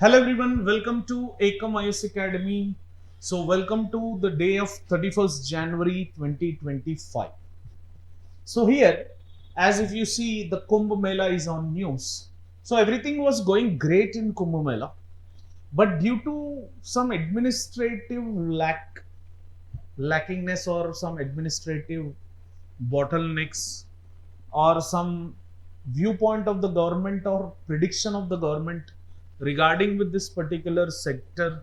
Hello everyone, welcome to Ekam IS Academy. So welcome to the day of 31st January 2025. So here, as if you see the Kumbh Mela is on news. So everything was going great in Kumbh Mela, but due to some administrative lackingness or some administrative bottlenecks or some viewpoint of the government or prediction of the government regarding with this particular sector,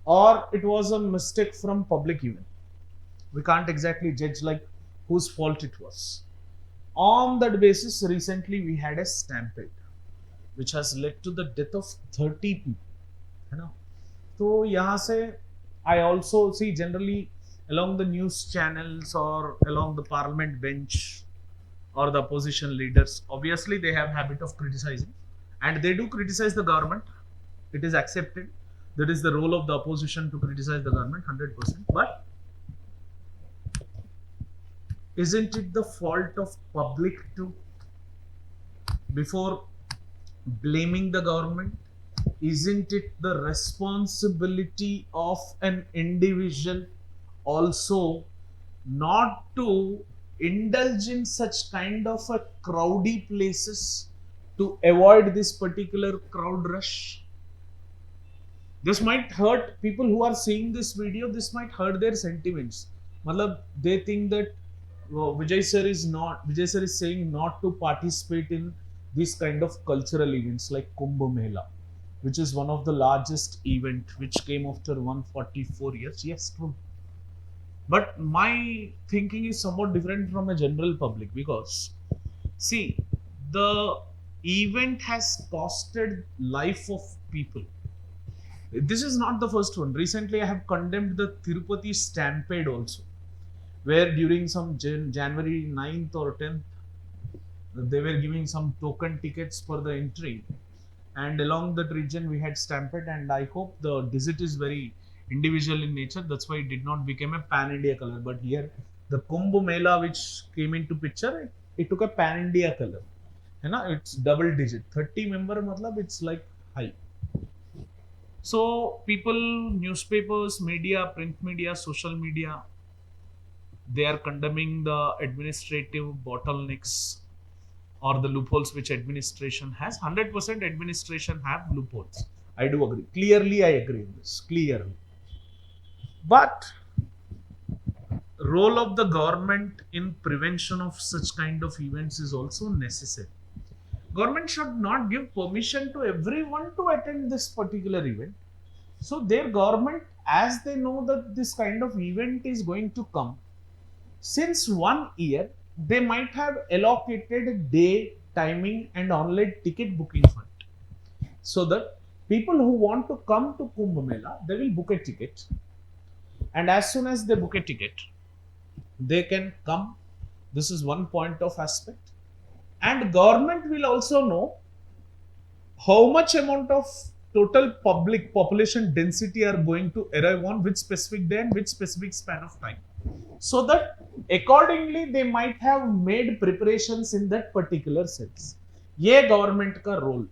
or it was a mistake from public, even we can't exactly judge like whose fault it was. On that basis, recently we had a stampede which has led to the death of 30 people, है ना. तो यहाँ से I also see generally along the news channels or along the parliament bench or the opposition leaders, obviously they have habit of criticizing, and they do criticize the government. It is accepted. That is the role of the opposition, to criticize the government 100%. But isn't it the fault of public too? Before blaming the government, isn't it the responsibility of an individual also not to indulge in such kind of a crowdy places to avoid this particular crowd rush? This might hurt people who are seeing this video. This might hurt their sentiments. Matlab, they think that Vijay sir is saying not to participate in this kind of cultural events like Kumbh Mela, which is one of the largest event which came after 144 years. Yes, true. But my thinking is somewhat different from a general public, because see, the event has costed life of people. This is not the first one. Recently, I have condemned the Tirupati stampede also, where during some January 9th or 10th, they were giving some token tickets for the entry, and along that region we had stampede. And I hope the visit is very individual in nature. That's why it did not become a pan India color. But here, the Kumbh Mela which came into picture, it took a pan India color. You know, it's double digit. 30 member, matlab it's like high. So people, newspapers, media, print media, social media, they are condemning the administrative bottlenecks or the loopholes which administration has. 100% administration have loopholes. I do agree. Clearly, I agree in this. Clearly. But role of the government in prevention of such kind of events is also necessary. Government should not give permission to everyone to attend this particular event. So their government, as they know that this kind of event is going to come, since 1 year, they might have allocated a day, timing and online ticket booking for it. So that people who want to come to Kumbh Mela, they will book a ticket. And as soon as they book a ticket, they can come. This is one point of aspect. And government will also know how much amount of total public population density are going to arrive on which specific day and which specific span of time, so that accordingly they might have made preparations in that particular sense. Ye government ka role.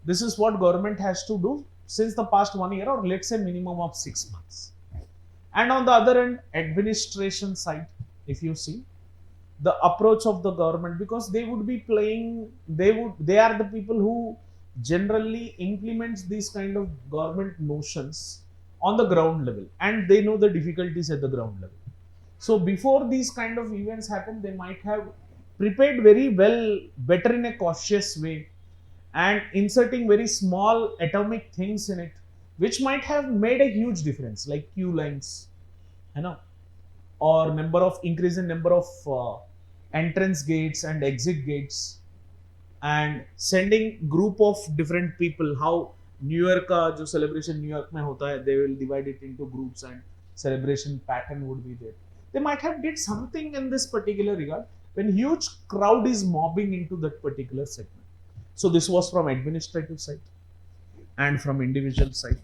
This is what government has to do since the past 1 year, or let's say minimum of 6 months. And on the other end, administration side, if you see the approach of the government, because they would be playing, they are the people who generally implements these kind of government notions on the ground level, and they know the difficulties at the ground level. So before these kind of events happen, they might have prepared very well, better in a cautious way, and inserting very small atomic things in it, which might have made a huge difference, like queue lines, you know, or increase in number of entrance gates and exit gates, and sending group of different people. How New Year ka jo celebration New York mein hota hai, they will divide it into groups and celebration pattern would be there. They might have did something in this particular regard when huge crowd is mobbing into that particular segment. So this was from administrative side and from individual side.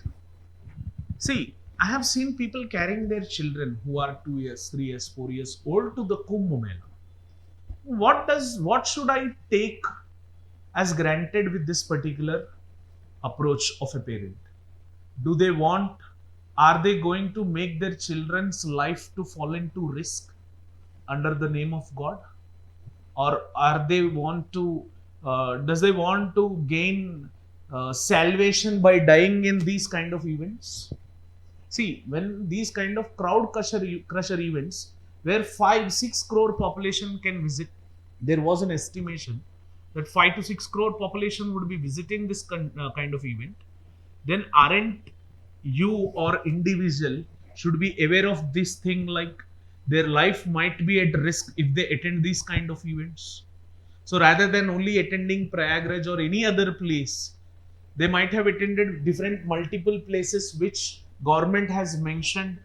See, I have seen people carrying their children who are 2 years, 3 years, 4 years old to the Kumbh Mela. What should I take as granted with this particular approach of a parent? Do they want, are they going to make their children's life to fall into risk under the name of God? Or are they want to, does they want to gain salvation by dying in these kind of events? See, when these kind of crusher events where 5-6 crore population can visit, there was an estimation that 5 to 6 crore population would be visiting this kind of event, then aren't you or individual should be aware of this thing, like their life might be at risk if they attend these kind of events? So rather than only attending Prayagraj or any other place, they might have attended different multiple places which government has mentioned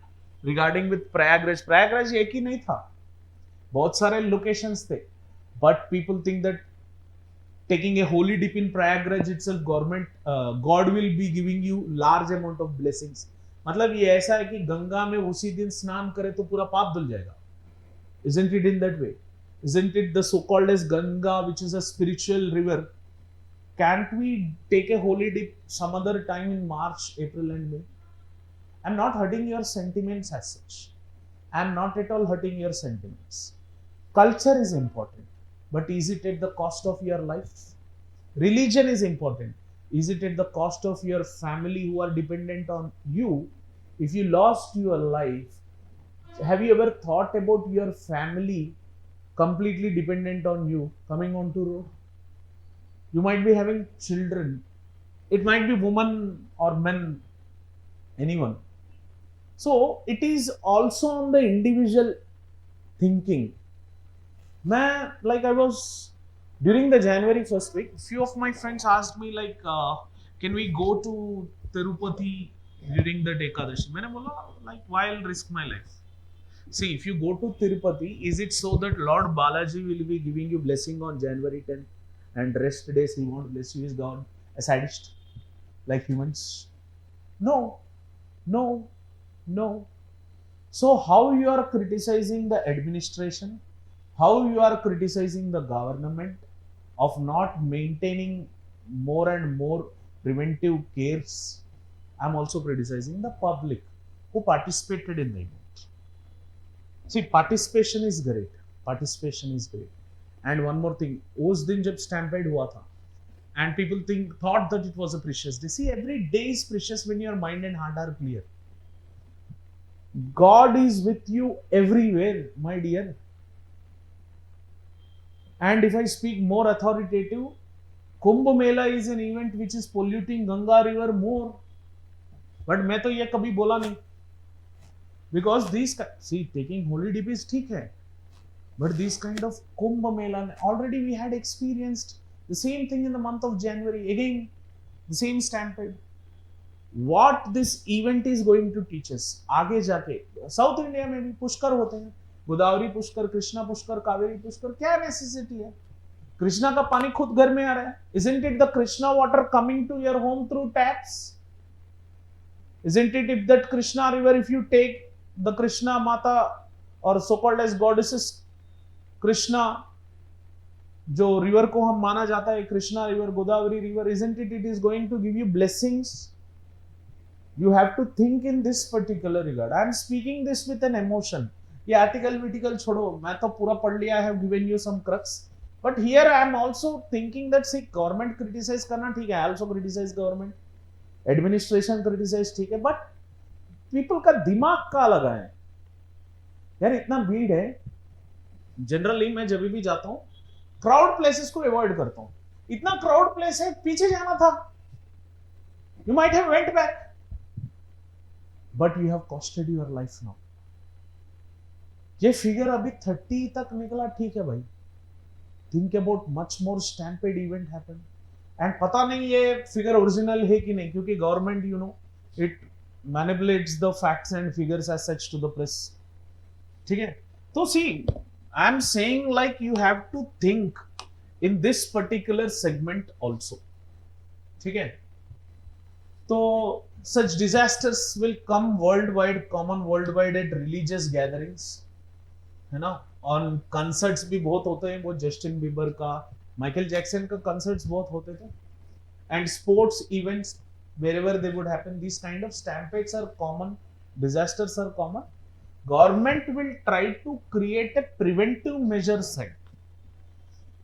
regarding with Prayagraj. Prayagraj एक ही नहीं था, बहुत सारे locations थे, but people think that taking a holy dip in Prayagraj itself, God will be giving you large amount of blessings. मतलब ये ऐसा है कि गंगा में उसी दिन स्नान करे तो पूरा पाप धुल जाएगा. Isn't it in that way? Isn't it the so-called as Ganga, which is a spiritual river? Can't we take a holy dip some other time in March, April and May? I'm not hurting your sentiments as such. I'm not at all hurting your sentiments. Culture is important, but is it at the cost of your life? Religion is important. Is it at the cost of your family who are dependent on you? If you lost your life, have you ever thought about your family completely dependent on you coming onto road? You might be having children. It might be women or men, anyone. So it is also on the individual thinking. I was during the January first week, few of my friends asked me can we go to Tirupati during the Ekadashi? मैंने बोला why I'll risk my life? See, if you go to Tirupati, is it so that Lord Balaji will be giving you blessing on January 10th and rest days he won't bless you? Is God a sadist like humans? No. So how you are criticizing the administration, how you are criticizing the government of not maintaining more and more preventive cares, I'm also criticizing the public who participated in the event. See, participation is great. And one more thing, उस दिन जब stampede हुआ था, and people thought that it was a precious day. See, every day is precious when your mind and heart are clear. God is with you everywhere, my dear. And if I speak more authoritative, Kumbh Mela is an event which is polluting Ganga river more. But मैं तो ये कभी बोला नहीं. Because taking holy dip is ठीक है. But this kind of Kumbh Mela, already we had experienced the same thing in the month of January. Again, the same stampede. What this event is going to teach us, आगे जाके, South India में भी पुष्कर होते हैं. गोदावरी पुष्कर, कृष्णा पुष्कर, कावेरी पुष्कर, क्या necessity है? कृष्णा का पानी खुद घर में आ रहा है. Isn't it the Krishna water coming to your home through taps? Isn't it if that Krishna river, if you take the Krishna Mata or so-called as goddesses Krishna, जो river को हम माना जाता है Krishna river, Godavari river, isn't it is going to give you blessings? You have to think in this particular regard. I am speaking this with an emotion. ये article छोड़ो, मैं तो पूरा पढ़ लिया. I have given you some crux. But here I am also thinking that government criticize करना ठीक है. I also criticize government. Administration criticize ठीक है. But people का दिमाग का लगा है. यार इतना भीड़ है. Generally मैं जब भी जाता हूँ, crowd places को avoid करता हूँ. इतना crowd place है, पीछे जाना था. You might have went back. But you have costed your life now. ये फिगर अभी 30 तक निकला, ठीक है भाई. Think about much more stampede event happen. And पता नहीं ये फिगर ओरिजिनल है कि नहीं, क्योंकि government it manipulates the facts and figures as such to the press. ठीक है. तो see, I am saying you have to think in this particular segment also. ठीक है. तो such disasters will come common worldwide at religious gatherings, है ना. और concerts भी बहुत होते हैं. वो जस्टिन बीबर का, माइकल जैक्सन का concerts बहुत होते थे. and sports events wherever they would happen, these kind of stampedes are common, disasters are common. Government will try to create a preventive measure set,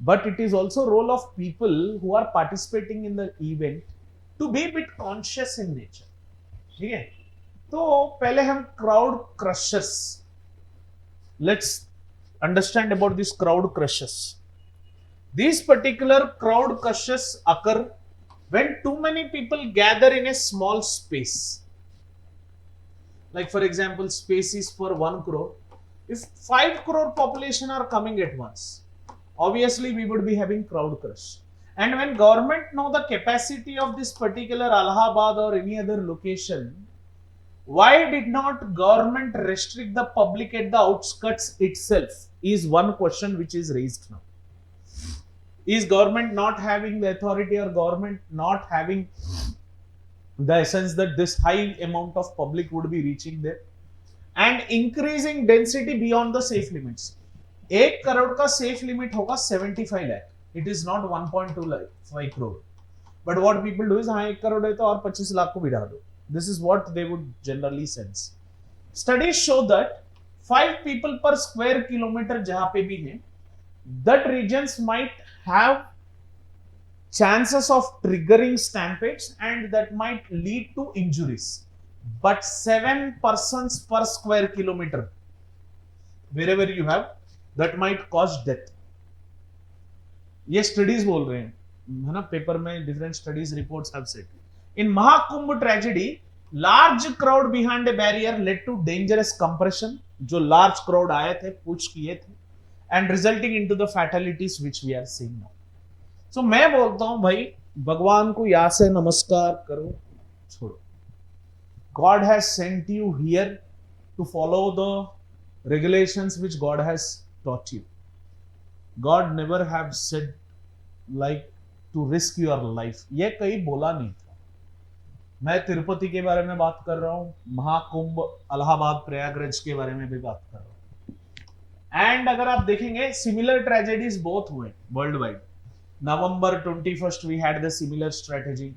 but it is also role of people who are participating in the event to be a bit conscious in nature. ठीक है, तो पहले हम crowd crushers, let's understand about these crowd crushers. These particular crowd crushers occur when too many people gather in a small space. Like for example, space is for 1 crore. If 5 crore population are coming at once, obviously we would be having crowd crush. And when government know the capacity of this particular Allahabad or any other location, why did not government restrict the public at the outskirts itself is one question which is raised now. Is government not having the authority, or government not having the essence that this high amount of public would be reaching there and increasing density beyond the safe limits? 1 crore का safe limit होगा 75 lakh. It is not 1.25 crore. But what people do is, हाँ 1 crore है तो और 25 लाख को बढ़ा दो. This is what they would generally sense. Studies show that 5 people per square kilometer जहाँ पे भी है, that regions might have chances of triggering stampedes and that might lead to injuries. But 7 persons per square kilometer, wherever you have, that might cause death. ये studies बोल रहे हैं, है ना, पेपर में different studies reports have said. In Mahakumbh tragedy, large crowd behind a barrier led to dangerous compression. जो large crowd आए थे, पूछ किए थे, and resulting into the fatalities which we are seeing now. So मैं बोलता हूं भाई, भगवान को यहाँ से नमस्कार करो, छोड़ो. God has sent you here to follow the regulations which God has taught you. God never have said like to risk your life. ये कहीं बोला नहीं था. मैं तिरुपति के बारे में बात कर रहा हूं, महाकुंभ इलाहाबाद प्रयागराज के बारे में भी बात कर रहा हूं. एंड अगर आप देखेंगे, सिमिलर ट्रेजेडीज बहुत हुए world wide. November 21st we had the similar strategy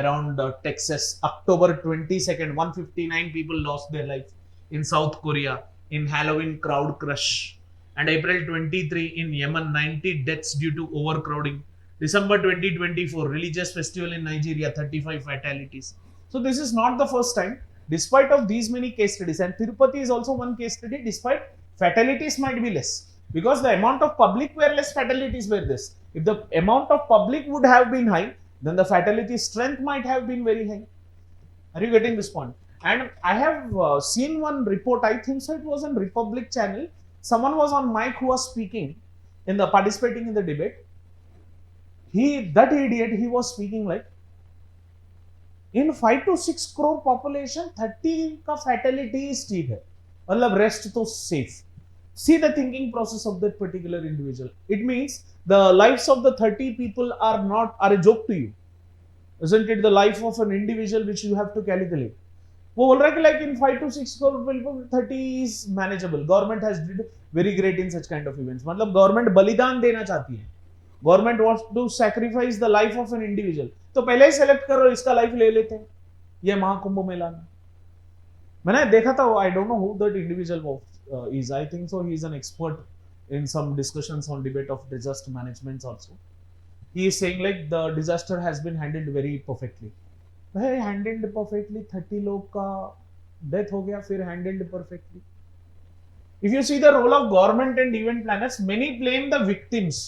around Texas. October 22nd 159 people lost their life in South Korea in Halloween crowd crush. And April 23 in Yemen, 90 deaths due to overcrowding. December 2024 religious festival in Nigeria, 35 fatalities. So this is not the first time, despite of these many case studies, and Tirupati is also one case study. Despite fatalities might be less, because the amount of public were less, fatalities were less. If the amount of public would have been high, then the fatality strength might have been very high. Are you getting this point? And I have seen one report, I think so it was on Republic channel. Someone was on mic who was speaking in the participating in the debate. That idiot, he was speaking like, in 5 to 6 crore population 30 का fatality is ठीक है, मतलब rest तो safe. See the thinking process of that particular individual. It means the lives of the 30 people are a joke to you, isn't it? The life of an individual which you have to calculate. वो बोल रहा है कि like in 5 to 6 crore people 30 is manageable. Government has did very great in such kind of events. मतलब government बलिदान देना चाहती है. Government wants to sacrifice the life of an individual. तो पहले ही सेलेक्ट करो, इसका लाइफ ले लेते हैं. ये महाकुंभ मेला में मैंने देखा था. I don't know who that individual is. I think so he is an expert in some discussions on debate of disaster management also. He is saying like the disaster has been handled very perfectly. भाई handled perfectly, 30 लोग का death हो गया, फिर handled perfectly. If you see the role of government and event planners, many blame the victims.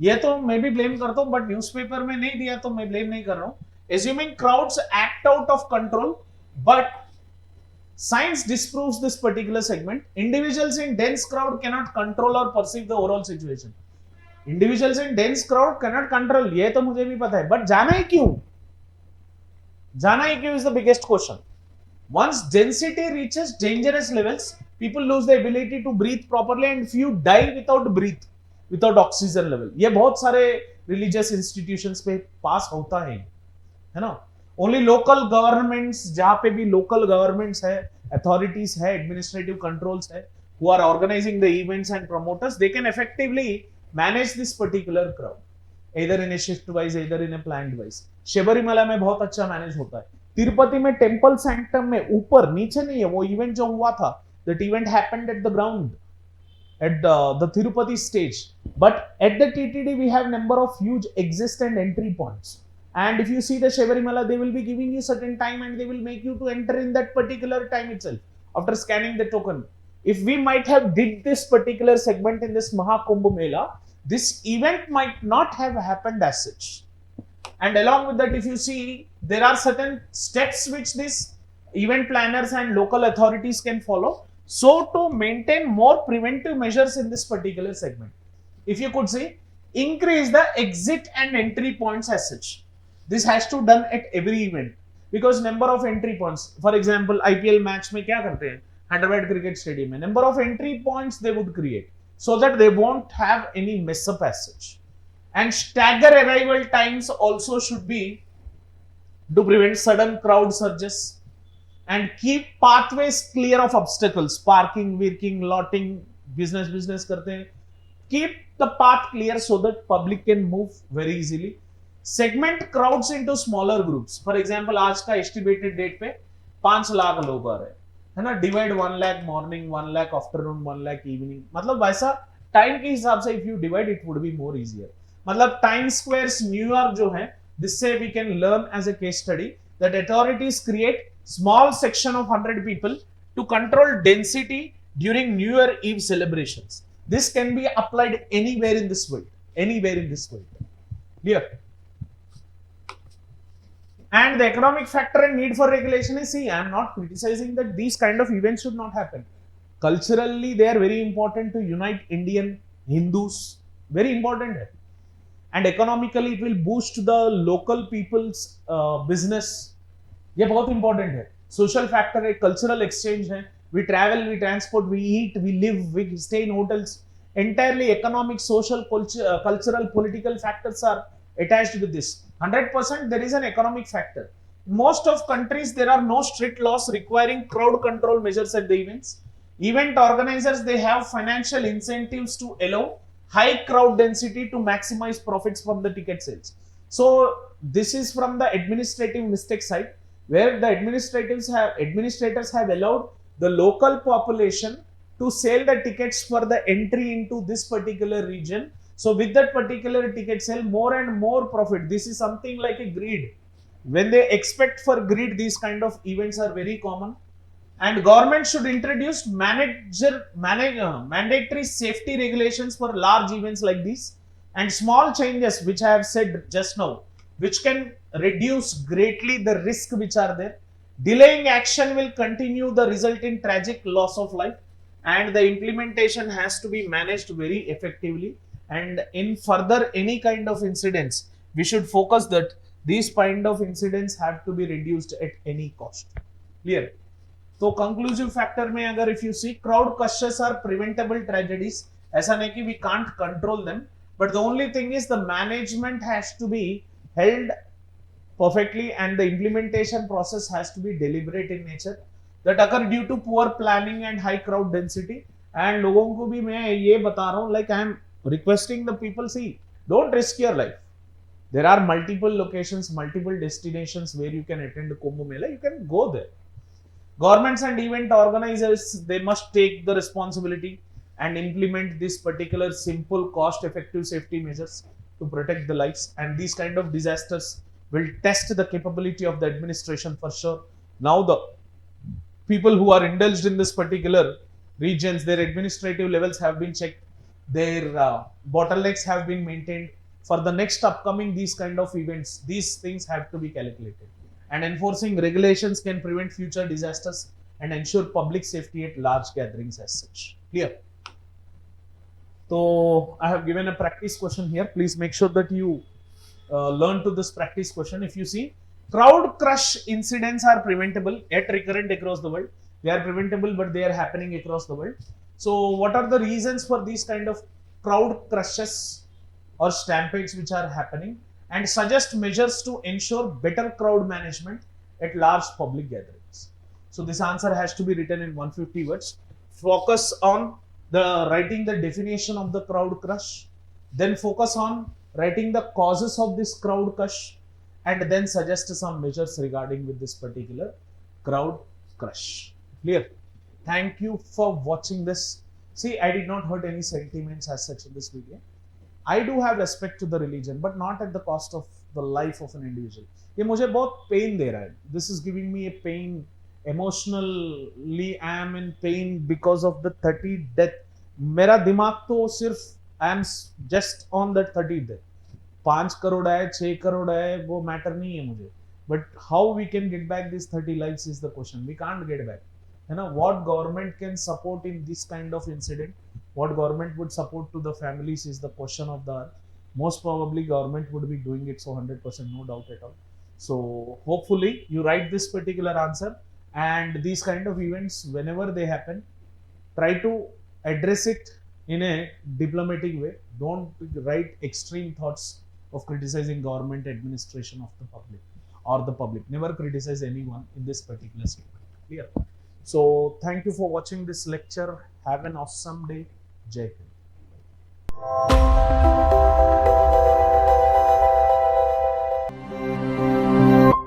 ये तो मैं भी ब्लेम करता हूं, बट न्यूज़पेपर में नहीं दिया तो मैं ब्लेम नहीं कर रहा हूं. Assuming crowds act out of control, but science disproves this particular segment. Individuals in dense crowd cannot control or perceive the overall situation. Individuals in dense crowd cannot control. ये तो मुझे भी पता है, but जाना ही क्यों? जाना ही क्यों is the biggest question. Once density reaches dangerous levels, people lose the ability to breathe properly and few die without oxygen level. ये बहुत सारे religious institutions पे पास होता है ना. Only local governments, जहाँ पे भी local governments है, authorities है, administrative controls है, who are organizing the events and promoters, they can effectively manage this particular crowd. either in a shift wise, either in a planned wise. Sabarimala में बहुत अच्छा manage होता है. तिरुपति में टेम्पल सैंक्टम में ऊपर नीचे नहीं है, वो इवेंट जो हुआ था, that event happened at the ground, at the Tirupati stage. But at the TTD we have number of huge exit and entry points. And if you see the Shabarimala, they will be giving you certain time and they will make you to enter in that particular time itself after scanning the token. If we might have did this particular segment in this Kumbh Mela, this event might not have happened as such. And along with that, if you see, there are certain steps which these event planners and local authorities can follow, so to maintain more preventive measures in this particular segment. If you could see, increase the exit and entry points as such. This has to done at every event because number of entry points. For example, IPL match में क्या करते हैं? Hyderabad cricket stadium में number of entry points they would create so that they won't have any mess up as such. And stagger arrival times also should be to prevent sudden crowd surges and keep pathways clear of obstacles. Parking, working, lotting, business करते हैं. Keep the path clear so that public can move very easily. Segment crowds into smaller groups. For example, आज का estimated date पे 5 लाख लोग आ रहे हैं, है ना? Divide 1 lakh morning, 1 lakh afternoon, 1 lakh evening. मतलब वैसा टाइम के हिसाब से if you divide it would be more easier. मतलब टाइम स्क्वायर्स न्यूयॉर्क जो है, जिससे we can learn as a case study that authorities create small section of 100 people to control density during New Year Eve celebrations. This can be applied anywhere in this world. Anywhere in this world. Clear? And the economic factor and need for regulation is, see, I am not criticizing that these kind of events should not happen. Culturally, they are very important to unite Indian Hindus. Very important. And economically, it will boost the local people's business. ये बहुत important है. Social factor है, cultural exchange है. We travel, we transport, we eat, we live, we stay in hotels. Entirely economic, social, cultural, political factors are attached with this. 100% there is an economic factor. Most of countries, there are no strict laws requiring crowd control measures at the events. Event organizers, they have financial incentives to allow high crowd density to maximize profits from the ticket sales. So this is from the administrative mistake side, where the administrators have allowed the local population to sell the tickets for the entry into this particular region. So with that particular ticket sale, more and more profit. This is something like a greed. When they expect for greed, these kind of events are very common. And government should introduce mandatory safety regulations for large events like this, and small changes which I have said just now, which can reduce greatly the risk which are there. Delaying action will continue the result in tragic loss of life, and the implementation has to be managed very effectively. And in further any kind of incidents, we should focus that these kind of incidents have to be reduced at any cost. Clear? तो conclusive factor में अगर if you see, crowd crushes are preventable tragedies. ऐसा नहीं कि we can't control them, but the only thing is the management has to be held perfectly and the implementation process has to be deliberate in nature. That occur due to poor planning and high crowd density. And लोगों को भी मैं ये बता रहा हूँ, like I am requesting the people, see, don't risk your life. There are multiple locations, multiple destinations where you can attend Kumbh Mela. You can go there. Governments and event organizers, they must take the responsibility and implement this particular simple, cost-effective safety measures to protect the lives. And these kind of disasters will test the capability of the administration for sure. Now the people who are indulged in this particular regions, their administrative levels have been checked. Their bottlenecks have been maintained. For the next upcoming these kind of events, these things have to be calculated. And enforcing regulations can prevent future disasters and ensure public safety at large gatherings as such. Clear? So I have given a practice question here. Please make sure that you learn to this practice question. If you see, crowd crush incidents are preventable yet recurrent across the world. They are preventable, but they are happening across the world. So what are the reasons for these kind of crowd crushes or stampedes which are happening? And suggest measures to ensure better crowd management at large public gatherings. So this answer has to be written in 150 words. Focus on the writing the definition of the crowd crush. Then focus on writing the causes of this crowd crush, and then suggest some measures regarding with this particular crowd crush. Clear? Thank you for watching this. See, I did not hurt any sentiments as such in this video. I do have respect to the religion, but not at the cost of the life of an individual. ये मुझे बहुत pain दे रहा है. This is giving me a pain. Emotionally, I am in pain because of the 30th death. मेरा दिमाग तो सिर्फ I am just on that 30th death. 5 crore है, 6 करोड़ है, वो मैटर नहीं है मुझे. But how we can get back these 30 lives is the question. We can't get back. You know, what government can support in this kind of incident? What government would support to the families is the question of the hour. Most probably government would be doing it, so 100% no doubt at all. So hopefully you write this particular answer, and these kind of events, whenever they happen, try to address it in a diplomatic way. Don't write extreme thoughts of criticizing government administration of the public or the public. Never criticize anyone in this particular statement. Clear? So thank you for watching this lecture. Have an awesome day. Jai Hind.